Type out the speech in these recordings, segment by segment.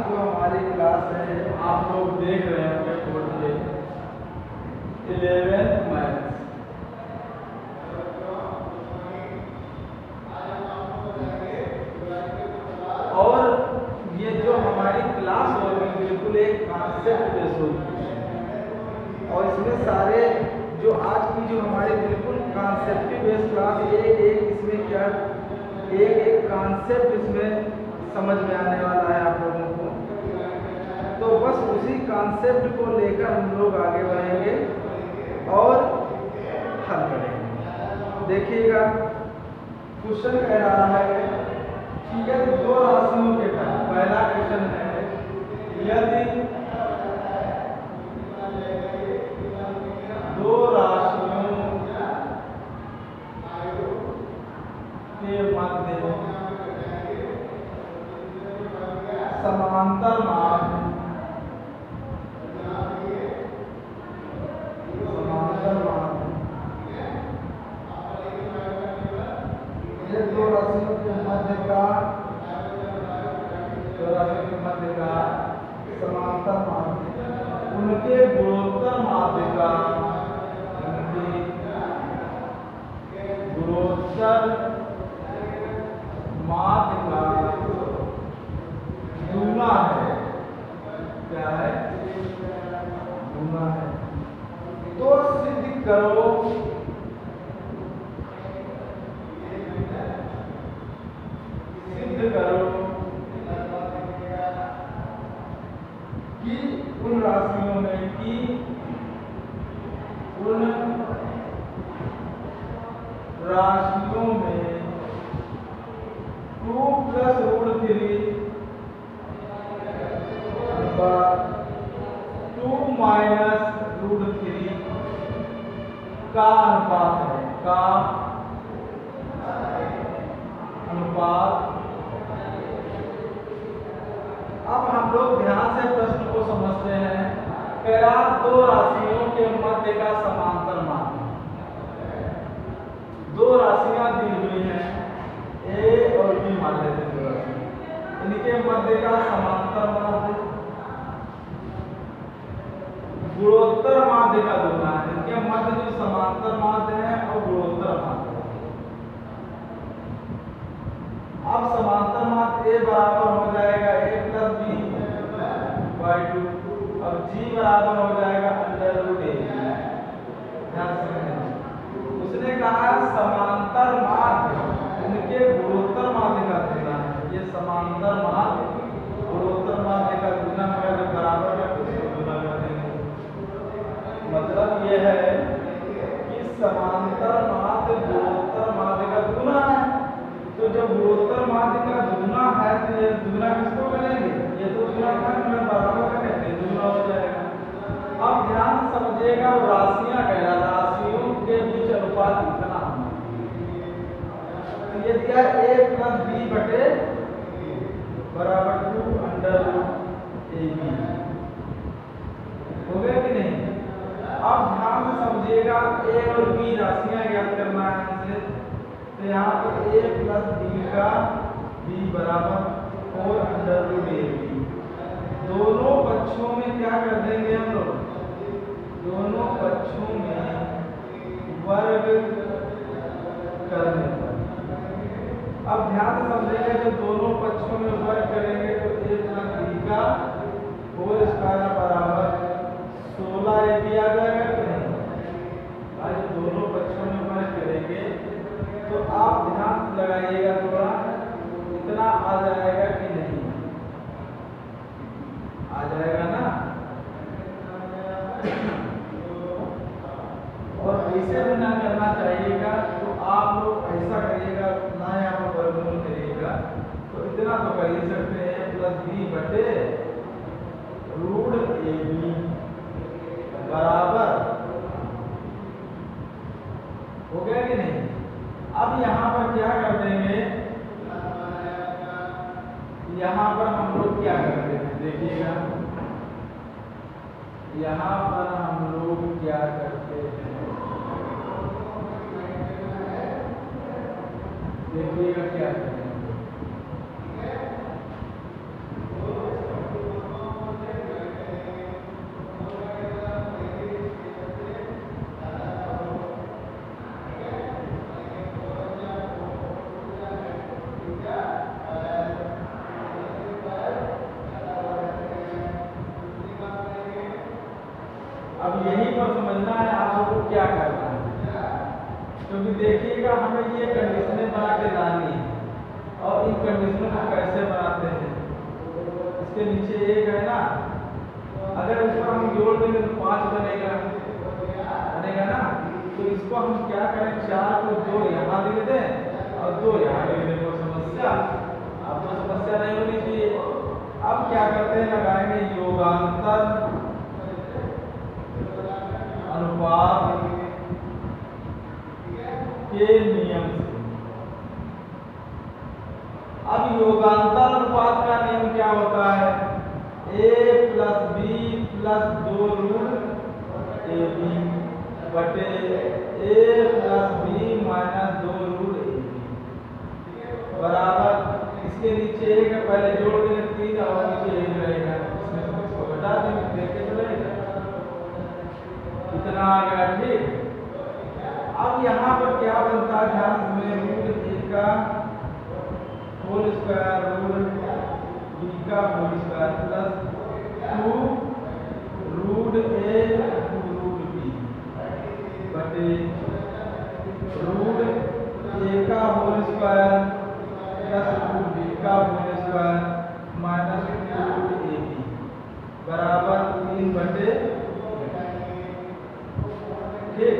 जो हमारी क्लास है आप लोग देख रहे होंगे बोर्ड पे 11th मैथ्स। और ये जो हमारी क्लास होगी बिल्कुल एक कॉन्सेप्ट बेस होगी और इसमें सारे जो आज की जो हमारी बिल्कुल कॉन्सेप्ट बेस क्लास एक इसमें क्या एक कॉन्सेप्ट इसमें समझ में आने वाला है आप लोगों को। तो बस उसी कॉन्सेप्ट को लेकर हम लोग आगे बढ़ेंगे और हल करेंगे। देखिएगा क्वेश्चन कह रहा है कि यदि दो राशियों के पहला क्वेश्चन है यदि दो राशियों के मध्य समांतर माध्य ये दो राशियों के मध्य का समांतर माध्य उनके गुणोत्तर माध्य का गुना है। क्या है? गुना है। तो सिद्ध करो कि उन राशियों में two plus root 3 2 minus root 3 का अनुपात है। का अनुपात। अब हम लोग ध्यान से प्रश्न को समझते हैं। क्या दो राशियों के मध्य का समांतर माध्य। दो राशियां दी हुई हैं ए और बी मान लेते हैं। इनके मध्य का समांतर माध्य गुणोत्तर माध्य का गुना है। इनके मध्य जो समांतर माध्य है और गुणोत्तर माध्य। अब समांतर माध्य ए बराबर हो जाएगा a प्लस बी बाई 2 और g बराबर हो जाएगा अंडर रूट ए। उसने कहा समांतर माध्य इनके गुणोत्तर माध्य का गुना है। ये समांतर माध्य गुणोत्तर माध्य का गुना है जब बराबर में उसको गुना कर देंगे। मतलब ये है कि समांतर माध्य गुणोत्तर माध्य का गुना है। तो जब गुणोत्तर माध्य का दुगुना है तो ये दुगुना किसको करेंगे? ये तो दुगुना था मैं बराबर करेंगे दुगुना हो जाएगा। अब ध्यान से समझिएगा राशियां कह रहा राशियों के बीच अनुपात कितना तो ये दिया a प्लस बी बटे बराबर 2 अंडर रूट ए बी। हो गया कि नहीं? अब ध्यान से समझिएगा a और b राशियां ज्ञात करना है हमसे। तो यहाँ पर a प्लस बी का b बराबर 4 अंडर रूट ए बी। दोनों पक्षों में क्या कर देंगे हम लोग? दोनों पक्षों में वर्ग करने पर। अब ध्यान से समझेंगे जब दोनों पक्षों में वर्ग करेंगे तो a प्लस बी का होल स्क्वायर बराबर 16 ए बी आ जाएगा कि नहीं? आज दोनों पक्षों में वर्ग करेंगे तो आप ध्यान से लगाइएगा थोड़ा इतना आ जाएगा कि नहीं? आ जाएगा ना? और ऐसे भी ना करना चाहिएगा तो आप लोग ऐसा करिएगा ना यहाँ पर वर्गमूल करिएगा तो इतना तो कर ही सकते हैं प्लस बी बटे रूट ए बी बराबर। हो गया कि नहीं? अब यहाँ पर क्या कर देंगे? यहाँ पर हम लोग क्या करते हैं देखिएगा। यहाँ पर हम लोग क्या करते हैं देखिएगा क्या करें। अब यहीं पर समझना है आप लोगों को क्या करना है, क्योंकि देखिएगा हमें ये कंडीशनें बना के लानी है और इन कंडीशनों को कैसे बनाते हैं। इसके नीचे एक है ना, अगर इसको हम जोड़ देंगे तो 5 बनेगा ना, तो इसको हम क्या करें, 4 को 2 यहाँ लिख दें और 2 यहाँ लिख दें, कोई समस्या? अब तो समस्या नहीं होनी चाहिए। अब क्या करते हैं, लगाएंगे योगांतर अनुपात के नियम से। अब योगांतर अनुपात का नियम क्या होता है, a plus B plus 2 root A B बटे a plus B minus 2 root A B बराबर, इसके नीचे एक है, पहले जोड़ देंगे 3 और नीचे एक रहेगा, इसमें इसको घटा देंगे, देखे चलेगा कितना आ गया, ठीक। अब यहाँ पर क्या बनता है, ध्यान में रूट ए का होल स्क्वायर रूट बी का whole square plus 2 root A root B बटे रूट ए का whole square plus root B का whole square minus root A B बराबर 3 बटे, ठीक।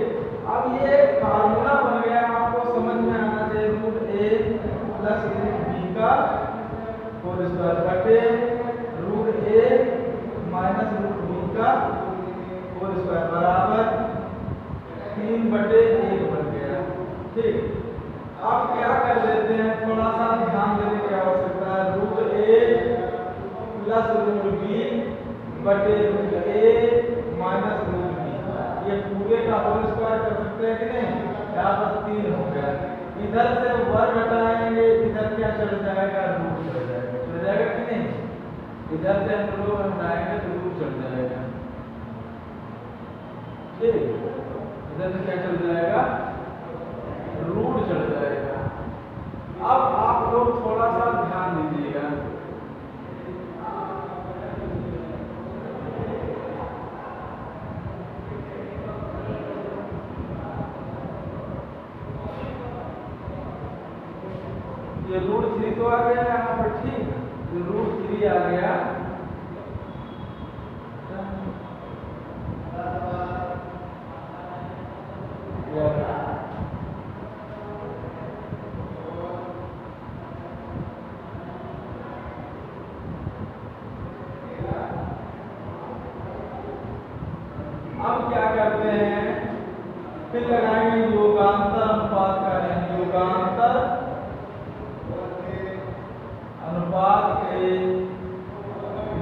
अब ये फार्मूला बन गया, आपको समझ में आना चाहिए, रूट ए प्लस रूट बी का होल स्क्वायर बटे रूट ए माइनस रूट बी का होल स्क्वायर बराबर 3 बटे 1 बन गया, ठीक। अब क्या कर देते हैं, थोड़ा सा ध्यान देने की आवश्यकता है, रूट ए प्लस रूट बी बटे रूट ए माइनस रूट बी, ये पूरे का होल स्क्वायर कर सकते हैं कि नहीं, यहाँ पर 3 हो गया, इधर से वर्ग हटाएंगे, इधर क्या चल जाएगा, रूट चल जाएगा कि नहीं, इधर से हम लोग हटाएंगे तो रूट चल जाएगा, ठीक। इधर से क्या चल जाएगा, रूट चल जाएगा। अब आप लोग थोड़ा सा ध्यान दीजिएगा, ये रूट 3 तो आ गया यहाँ पर, ठीक, ये रूट 3 आ गया, अब क्या करते हैं, फिर लगाएंगे योगांतर अनुपात का नियम, योगांतर अनुपात के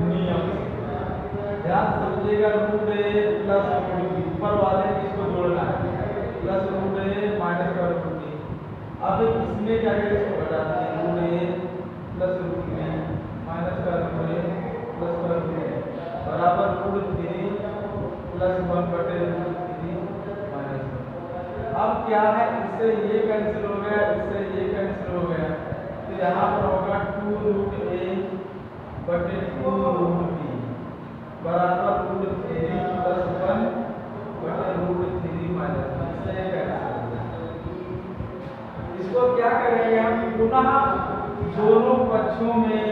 नियम, ध्यान समझिएगा, रूट ए प्लस रूट बी, ऊपर वाले इसको जोड़ना है, प्लस रूट ए माइनस का रूट बी, अब इसमें क्या करें, इसको घटा देंगे, रूट ए प्लस रूट बी माइनस का रूट ए प्लस का रूट बी बराबर रूट 3 प्लस 1 बटे रूट 3 माइनस 1। अब क्या है, इससे ये कैंसिल हो गया, इससे ये कैंसिल हो गया, तो यहाँ पर होगा 2 रूट ए बटे 2 रूट बी बराबर रूट 3 प्लस 1 बटे रूट 3 माइनस 1, इससे ये कैंसिल हो गया। इसको क्या करेंगे हम, पुनः दोनों पक्षों में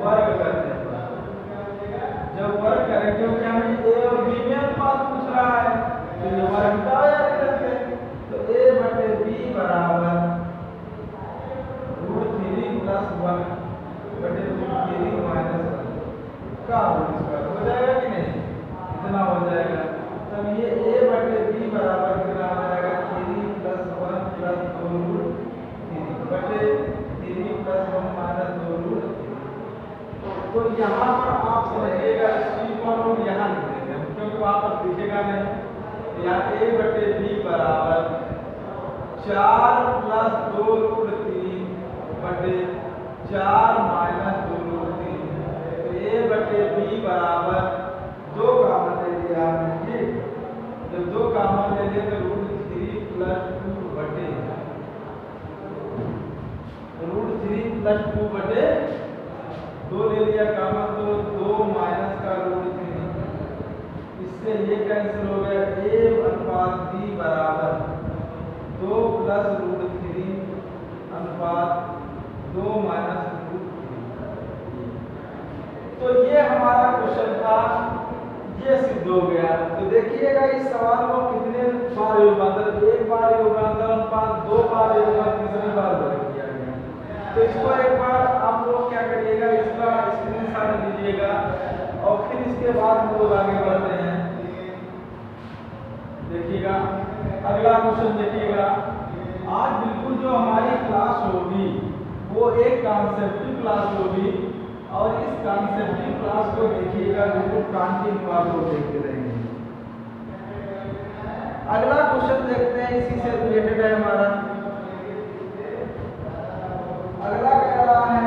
वर्ग करते हैं, जब वर्ग करें, क्योंकि हमें ए और बी में अनुपात पूछ रहा है, तो ये वर्ग हटाओ या करते, तो ए बटे बी बराबर रूट 3 प्लस 1 बटे रूट 3 माइनस 1 का होल स्क्वायर हो जाएगा कि नहीं, इतना हो जाएगा। तब ये ए बटे बी बराबर कितना हो जाएगा, 3 प्लस 1 प्लस 2 रूट 3 बटे 3 प्लस 1 माइनस 2 रूट 3। तो यहाँ पर आप समझिएगा, सी को हम यहाँ लिख देंगे, क्योंकि वहाँ पर दिखेगा नहीं, यहाँ ए बटे बी बराबर 4 प्लस 2 रूट 3 बटे 4 माइनस 2 रूट 3, तो ए बटे बी बराबर 2 कॉमन ले लिया आपने, ठीक, जब 2 कॉमन ले लिए तो रूट 3 प्लस 2 बटे रूट 3 प्लस 2 बटे 2 ले लिया कॉमन तो 2 माइनस का रूट 3, इससे ये कैंसिल हो गया। a/b बराबर 2 प्लस रूट 3 अनुपात 2 माइनस रूट 3। तो ये हमारा क्वेश्चन था, ये सिद्ध हो गया। तो देखिएगा इस सवाल को कितने बार योगांतर, एक बार योगांतर अनुपात, 2 बार योगांतर, तीसरी बार वर्ग किया गया। तो इसको एक बार आप लोग क्या करिएगा, इसका स्क्रीनशॉट लीजिएगा और फिर इसके बाद हम लोग आगे बढ़ते हैं। देखिएगा अगला क्वेश्चन देखिएगा। आज बिल्कुल जो हमारी क्लास होगी वो एक कॉन्सेप्टिव क्लास होगी और इस कॉन्सेप्टिव क्लास को देखिएगा बिल्कुल कंटिन्यू आप लोग देखते रहेंगे। अगला क्वेश्चन देखते हैं, इसी से रिलेटेड है हमारा। अगला कह रहा है,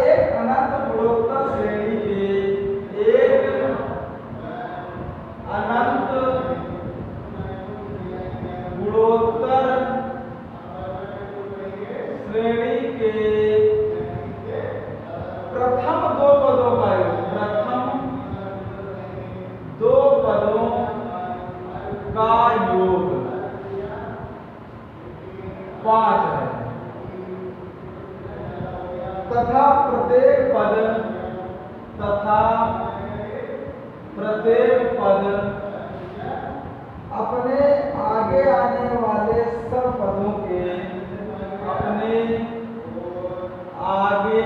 एक अनंत गुणोत्तर श्रेणी के एक अनंत गुणोत्तर श्रेणी के प्रथम 2 पदों का योग, प्रथम 2 पदों का योग 5 है तथा प्रत्येक पद अपने आगे आने वाले सब पदों के, अपने आगे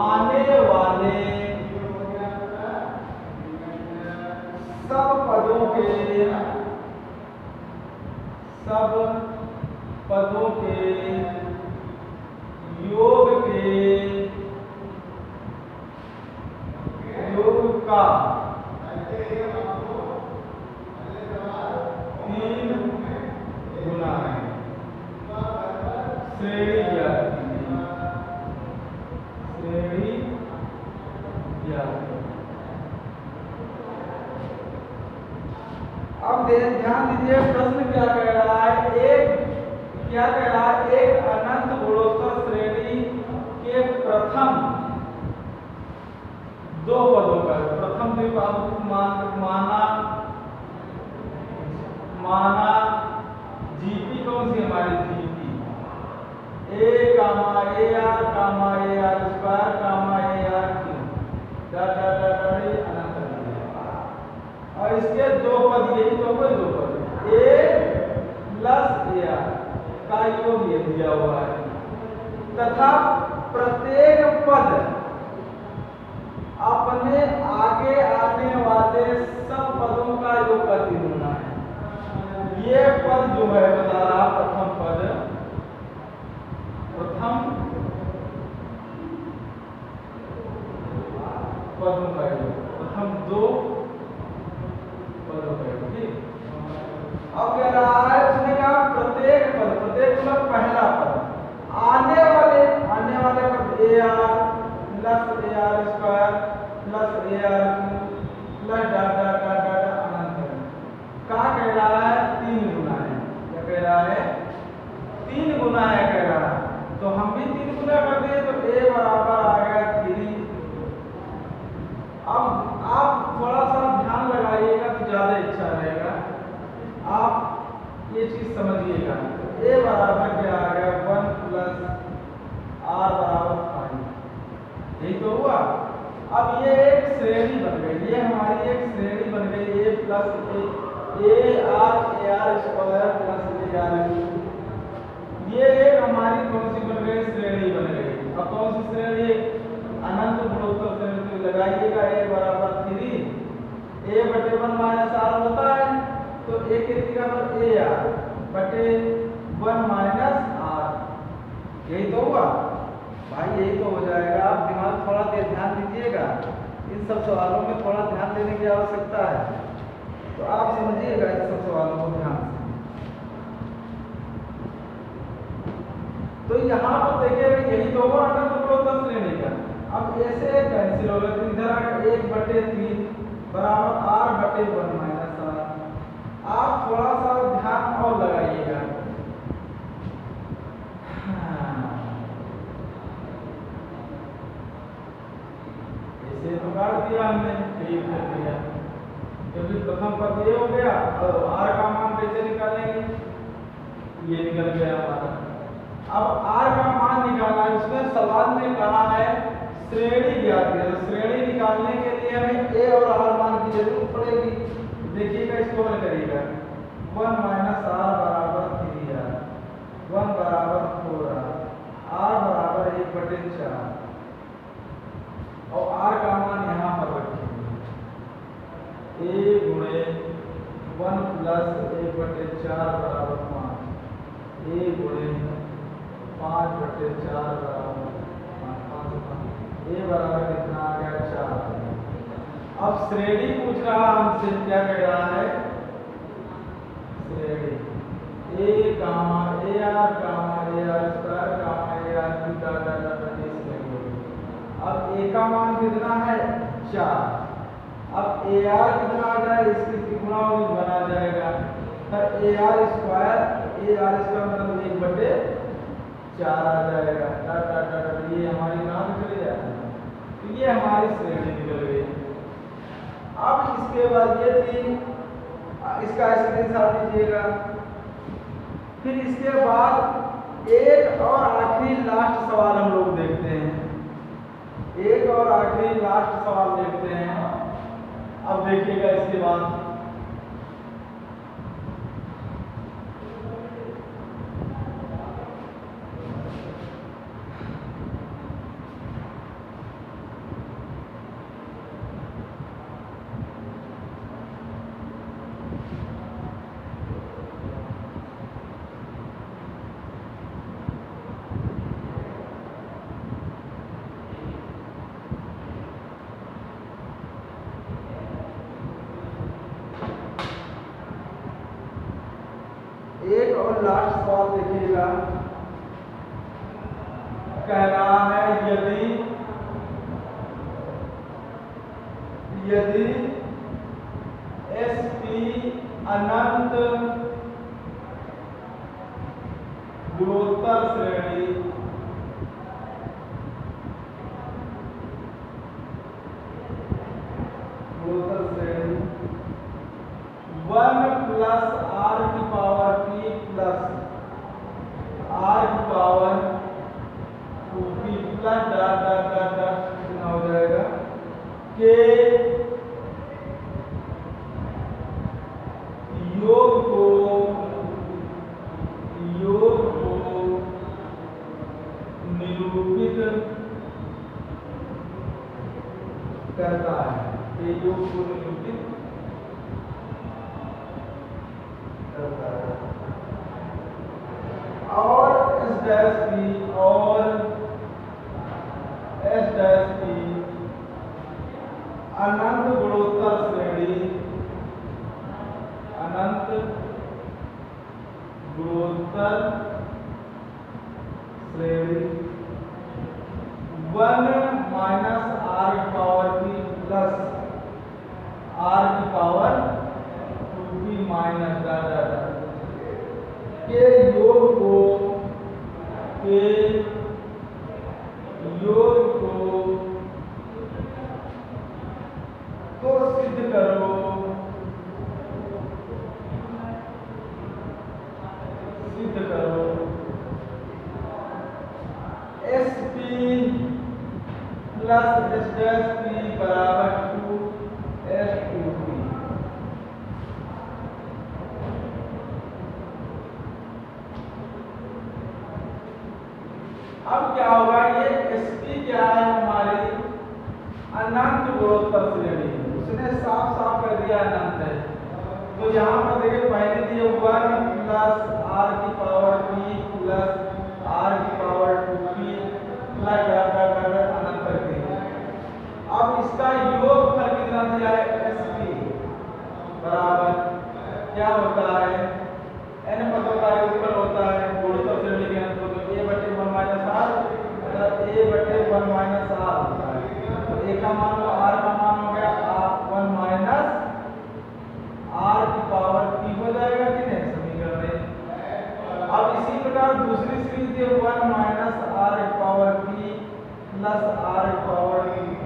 आने वाले सब पदों के योग का 3 गुना है। श्रेणी अब ध्यान दीजिए प्रश्न क्या कह रहा है, एक अनंत गुणोत्तर श्रेणी के प्रथम 2 पदों का, प्रथम माना जीपी कौन सी हमारी GP, A comma A R comma A R square comma A R cube अनंत, और इसके 2 पद, यही तो कोई 2 पद ए प्लस ए आर का योग ये दिया हुआ है, तथा प्रत्येक पद अपने आगे आने वाले सब पदों का योग का 3 गुना है। ये पद जो है बता रहा, प्रथम पद, प्रथम पदों का योग, प्रथम 2 पदों का योग। ठीक, अब कह रहा है, उसने कहा प्रत्येक पद, प्रत्येक मतलब पहला पद, आने वाले पद A R plus A R square plus A R plus अनंत का कह रहा है 3 गुना है। क्या कह रहा है? 3 गुना है कह रहा है। तो हम भी 3 गुना कर दिए तो a बराबर आ गया 3। अब आप थोड़ा सा ध्यान लगाइएगा तो ज्यादा अच्छा रहेगा, आप ये चीज समझिएगा। a बराबर क्या आ गया 1 प्लस r बराबर 5, यही तो हुआ। अब ये एक श्रेणी बन गई, ये हमारी एक श्रेणी बन गई, a plus A R square plus A are cube. ये एक हमारी कौन सी बन गई? श्रेणी बन गई। अब कौन सी श्रेणी? अनंत गुणोत्तर श्रेणी। तो लगाइएगा a बराबर 3, a बटे 1 माइनस r होता है, तो a की जगह पर ए आर बटे 1 माइनस r, यही तो हुआ भाई, यही तो हो जाएगा। आप दिमाग थोड़ा ध्यान दीजिएगा, इन सब सवालों में थोड़ा ध्यान देने की आवश्यकता है, तो आप समझिएगा इन सब सवालों को ध्यान से। तो यहाँ पर देखिएगा यही तो हुआ अनंत गुणोत्तर श्रेणी का। अब ऐसे कैंसिल हो गया, तो इधर आएगा 1/3 बराबर r बटे 1 माइनस r। आप थोड़ा सा ध्यान और लगाइएगा, ये हो गया। और r का मान कैसे निकालेंगे, ये निकल गया हमारा। अब r का मान निकालना है, उसमें सवाल में कहा है श्रेणी ज्ञात है, तो श्रेणी निकालने के लिए हमें a और r मान की जरूरत पड़ेगी। देखिएगा इसको हल करिएगा, 1 - r बराबर 3r, 1 बराबर 4r, r बराबर 1/4 और r का मान यहाँ पर रखेंगे, a गुणे 1 + 1/4 बराबर 5, a गुणे 5/4 बराबर 5, a बराबर कितना आ गया 4। अब श्रेणी पूछ रहा हमसे, क्या कह रहा है, श्रेणी a gamma ar gamma ar square gamma ar की डाटा श्रेणी। अब a का मान कितना है 4, अब ar कितना आ जाए, इसकी गुणा बना जाएगा, फिर ar स्क्वायर मतलब 1/4 आ जाएगा, ये हमारी कहाँ निकल जाएगा, तो ये हमारी श्रेणी निकल गई। अब इसके बाद ये थी, इसका स्क्रीनशॉट लीजिएगा। फिर इसके बाद एक और आखिरी लास्ट सवाल हम लोग देखते हैं, एक और आखिरी लास्ट सवाल देखते हैं। अब देखिएगा इसके बाद एक और लास्ट सवाल देखिएगा, कह रहा है यदि SP अनंत गुणोत्तर श्रेणी श्रेणी 1 + r की पावर p प्लस r की पावर 2p प्लस कितना हो जाएगा के योग को निरूपित करता है, के योग को निरूपित करता है। और S' अनंत गुणोत्तर श्रेणी 1 - r की पावर p प्लस r की पावर 2p माइनस के योग को सिद्ध करो, SP प्लस S' बराबर 2S2p। अब क्या होगा, ये SP क्या है, हमारी अनंत गुणोत्तर श्रेणी, उसने साफ कर दिया अनंत है। तो यहाँ पर देखिए पहले दिए 1 + r की पावर p प्लस r की पावर 2p प्लस अनंत कर दिए। अब इसका योगफल कितना दिया है, SP बराबर क्या होता है, n पदों का योगफल होता है गुणोत्तर श्रेणी के अंत, तो a/1 - r a/1 - r होता है। तो a का मान r का मान हो गया 1 - r की पावर p हो जाएगा कि नहीं समीकरण में। अब इसी प्रकार दूसरी सीरीज दे 1 - r की पावर p प्लस r की पावर 2p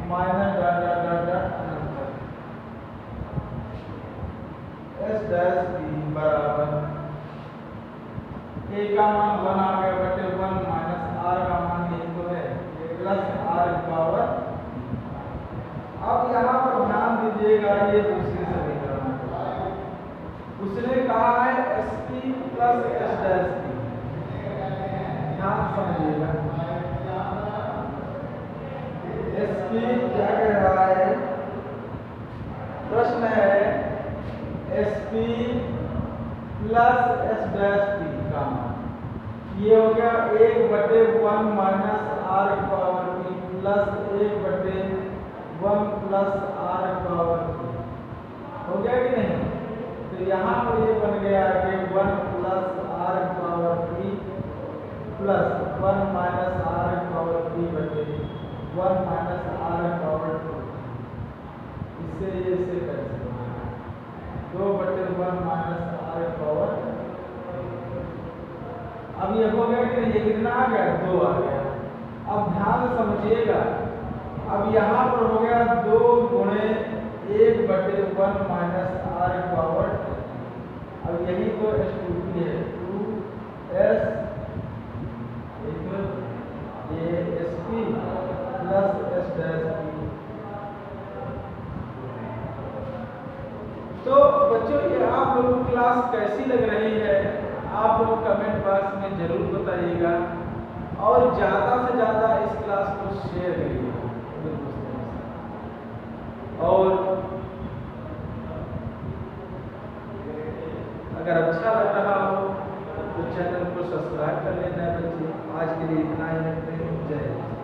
माइनस अनंत। एस डैश पी बराबर ए का मान 1 आ गया बटे 1 माइनस आर का मान यही तो है प्लस आर पावर। अब यहाँ पर ध्यान दीजिएगा ये दूसरी समीकरण उसने कहा है S P plus S dash P. ध्यान समझिएगा एस पी क्या कह रहा है, प्रश्न है S P plus S dash P का मान ये हो गया 1/1 minus R power P plus 1/1 plus R power P हो गया कि नहीं। तो यहाँ पर ये बन गया कि 1 plus R power P plus 1 minus R power P बटे 1 माइनस आर पावर पी। इससे ये से कर सकते हैं 2/1 माइनस आर पावर। अब ये हो गया कि ये कितना आ गया 2 आ गया। अब ध्यान से समझिएगा अब यहाँ पर हो गया 2 गुणे 1/1 माइनस आर पावर। अब यही तो S2P है 2S ये SP plus S dash P। तो बच्चों ये आप लोगों को क्लास कैसी लग रही है आप लोग कमेंट बॉक्स में जरूर बताइएगा और ज़्यादा से ज़्यादा इस क्लास को शेयर करिएगा और अगर अच्छा लग रहा हो तो चैनल को सब्सक्राइब कर लेना है बच्चे। आज के लिए इतना ही रखते हैं। जय हिंद।